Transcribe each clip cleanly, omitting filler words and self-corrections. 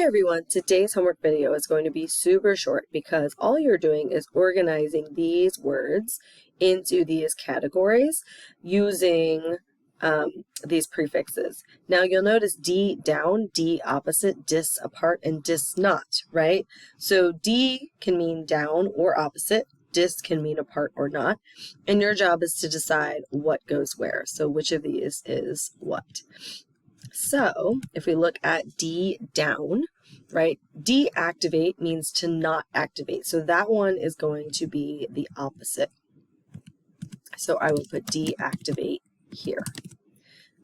Hi everyone, today's homework video is going to be super short because all you're doing is organizing these words into these categories using these prefixes. Now you'll notice D down, D opposite, dis apart, and dis not, right? So D can mean down or opposite, dis can mean apart or not, and your job is to decide what goes where. So which of these is what? So if we look at D down, right, deactivate means to not activate. So that one is going to be the opposite. So I will put deactivate here.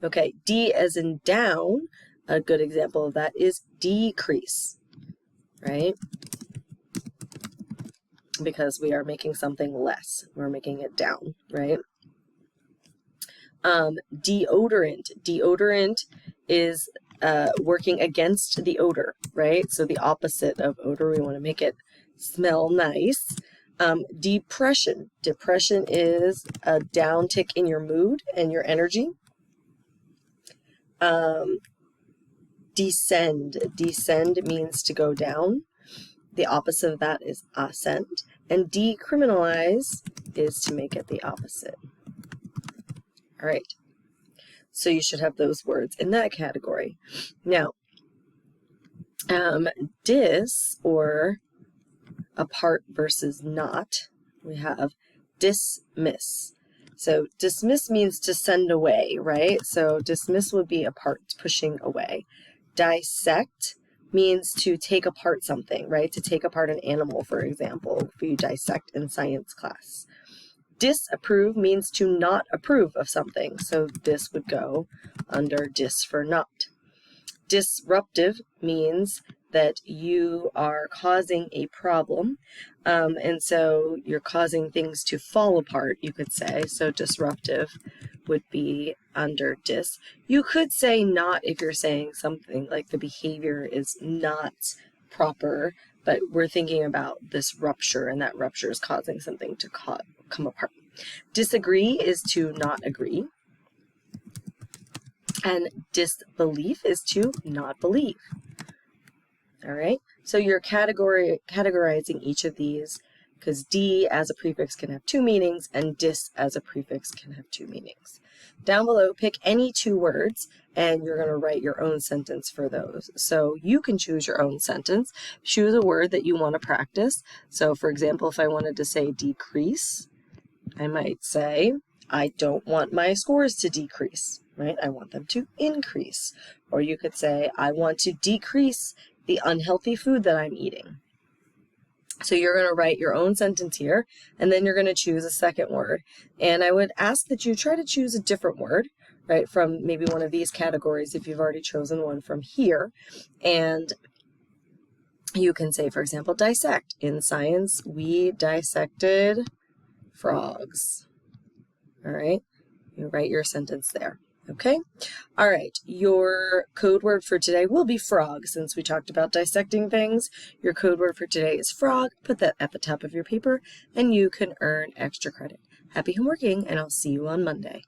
Okay, D as in down, a good example of that is decrease, right? Because we are making something less. We're making it down, right? Deodorant. Deodorant is working against the odor, right? So the opposite of odor, we want to make it smell nice. Depression. Depression is a downtick in your mood and your energy. Descend. Descend means to go down. The opposite of that is ascend. And decriminalize is to make it the opposite. All right. So you should have those words in that category. Now, dis or apart versus not, we have dismiss. So dismiss means to send away, right? So dismiss would be apart, pushing away. Dissect means to take apart something, right? To take apart an animal, for example, if you dissect in science class. Disapprove means to not approve of something, so this would go under dis for not. Disruptive means that you are causing a problem, and so you're causing things to fall apart, you could say. So disruptive would be under dis. You could say not if you're saying something like the behavior is not proper, but we're thinking about this rupture, and that rupture is causing something to come apart. Disagree is to not agree. And disbelief is to not believe. All right, so you're categorizing each of these because D as a prefix can have two meanings and dis as a prefix can have two meanings. Down below, pick any two words and you're going to write your own sentence for those. So you can choose your own sentence. Choose a word that you want to practice. So for example, if I wanted to say decrease, I might say, I don't want my scores to decrease, right? I want them to increase. Or you could say, I want to decrease the unhealthy food that I'm eating. So you're going to write your own sentence here, and then you're going to choose a second word. And I would ask that you try to choose a different word, right, from maybe one of these categories if you've already chosen one from here. And you can say, for example, dissect. In science, we dissected frogs. All right, you write your sentence there. Okay, all right, your code word for today will be frog. Since we talked about dissecting things, your code word for today is frog. Put that at the top of your paper and you can earn extra credit. Happy homeworking, and I'll see you on Monday.